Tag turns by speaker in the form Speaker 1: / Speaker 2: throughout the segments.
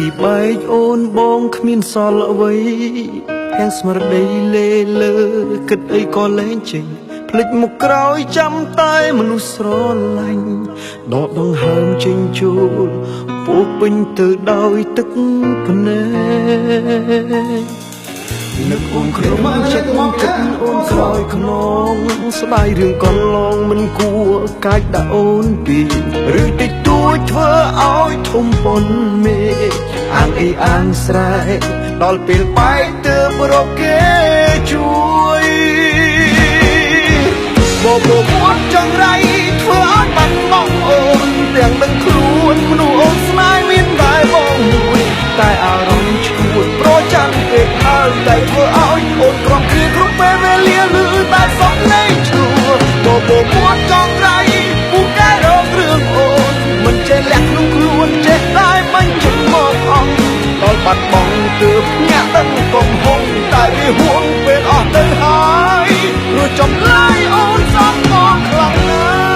Speaker 1: ពីបែកអូនបងគ្មានសល់អ្វីហាំងស្មារតីលេលើគិតអីក៏លែងចេញភ្លេចមុខក្រោយចាំតែមនុស្សស្រឡាញ់ដកដង្ហើមចេញចូលពោពេញទៅដោយទឹកភ្នែកនឹកអូនក្នុងចិត្តគិតអូនស្រោយខ្នងស្ដាយរឿងកន្លងមិនគួរកាច់ដាក់អូនពីឬតិចតួចធ្វើឲ្យធំប៉ុនមេអាងអីអាងស្រែកដល់ពេលបែកទើបរកគេជួយបបួនចង្រៃធ្វើឲ្យបាត់បង់អូនទាំងនឹងខ្លួនមនុស្សអូនស្នេហ៍មានតែបងមួយតែអារម្មណ៍ឈួតប្រចាំពេកហើយតែធ្វើឲ្យអូនក្រំគ្រាគ្រប់ពេលវេលាលឺតែសក់លេងឈួបបួនចង្រៃពូកែរករឿងអូនមិនចេះលះក្នុងខ្លួនចេះតែមិនជំមកអស់ដល់បាត់បង់ទើបញាក់ដឹងកំហុសតែវាហួងពេលអស់ទៅហើយព្រោះចំឡាយអូនសំមកខ្លាំងណាស់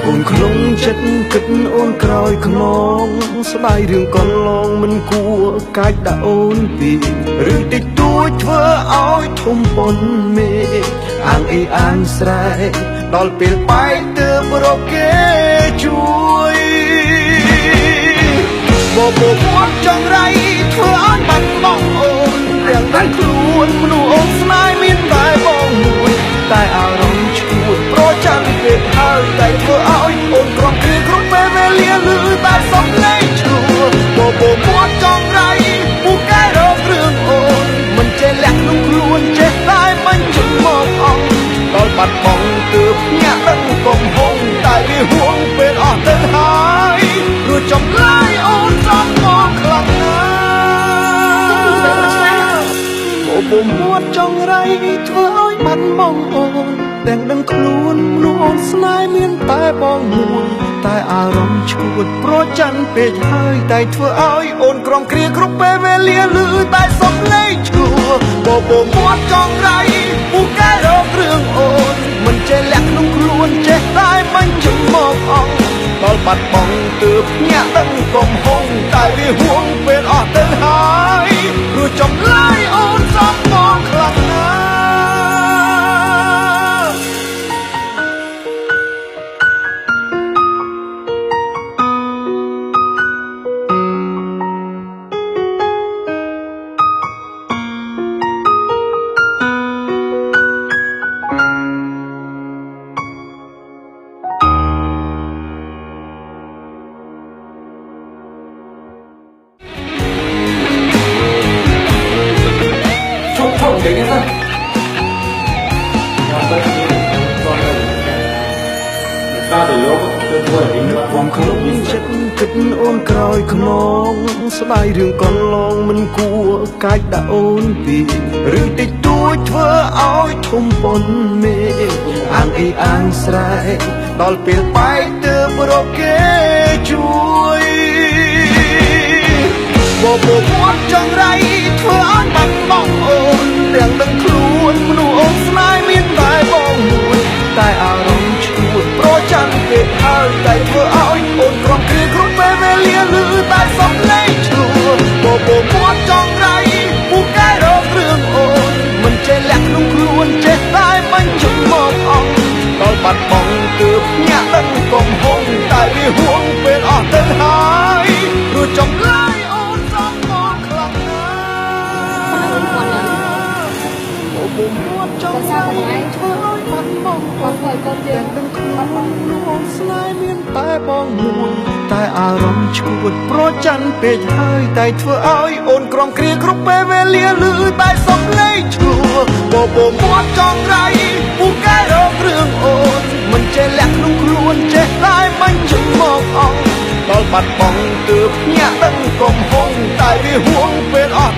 Speaker 1: អូនក្នុងចិត្តគិតអូនក្រោយខ្នងស្ដាយរឿងកន្លងមិនគួរកាច់ដាក់អូនពីឬតិចតួចធ្វើឲ្យធំប៉ុនមេអាងអីអាងស្រែកដល់ពេលបែកទើបរកគេជួយបបួនចង្រៃធ្វើឲ្យបាត់បង់អូនទាំងតែខ្លួនមនុស្សអូនស្នេហ៍មានតែបងមួយតែអារម្មណ៍ឈួតប្រចាំពេកហើយតែធ្វើឲ្យអូនក្រំគ្រាគ្រប់ពេលវេលាលឺតែសក់លេងឈួបបួនចង្រៃពូកែរករឿងអូនមិនចេះលះក្នុងខ្លួនចេះតែមិនជំមកអស់ដល់បាត់បង់ទើបញាក់ដឹងកំហុសតែវាហួងពេលអស់ទៅហើយព្រោះចំឡាយអូនសំមកខ្លាំងណាស់បបួនចង្រៃធ្វើឲ្យបាត់បង់អូនទាំងដឹងខ្លួនមនុស្សអូនស្នេហ៍មានតែបងមួយតែអារម្មណ៍ឈួតប្រចាំពេកហើយតែធ្វើឲ្យអូនក្រំគ្រាគ្រប់ពេលវេលាលឺតែសក់លេងឈួបបួនចង្រៃពូកែរករឿងអូនមិនចេះលះក្នុងខ្លួនចេះតែមិនជំមកអស់ដល់បាត់បង់ទើបញាក់ដឹងកំហុសតែវាហួងពេលអស់ទៅហើយព្រោះចំឡាយអូនសំមកខ្លាំងណាស់ខ្ញុំក្នុងចិត្តគិតអូនក្រោយខ្នងស្ដាយរឿងកន្លងមិនគួរកាច់ដាក់អូនពីឬតិចតួចធ្វើឲ្យធំប៉ុនមេអាងអីអាងស្រែកដល់ពេលបែកទើបរកគេជួយបបួនចង្រៃធ្វើឲ្យបាត់បង់អូនទាំងដឹងខ្លួនមនុស្សអូនស្នេហ៍មានតែបងមួយតែអារម្មណ៍ឈួតប្រចាំពេកហើយតែធ្វើឲ្យអូនក្រំគ្រាគ្រប់ពេលវេលាលឺតែសក់លេងឈួបបួនចង្រៃពូកែរករឿងអូនមិនចេះលះក្នុងខ្លួនចេះតែមិនជំមកអស់ដល់បាត់បង់ទើបញាក់ដឹងកំហុសតែវាហួងពេលអស់ទៅហើយព្រោះចំឡាយអូនសំមកខ្លាំងណាស់បបួនចង្រៃធ្វើឲ្យបាត់បង់អូនទាំងដឹងខ្លួនអូនស្នេហ៍មានតែបងមួយតែអារម្មណ៍ឈួតប្រចាំពេកហើយតែធ្វើឲ្យអូនក្រំគ្រាគ្រប់ពេលវេលាលឺតែសក់លេងឈួបបួនចង្រៃពូកែរករឿងអូនមិនចេះលះក្នុងខ្លួនចេះតែមិនជំមកអស់ដល់បាត់បង់ទើបញាក់ដឹងកំហុសតែវាហួងពេលអស់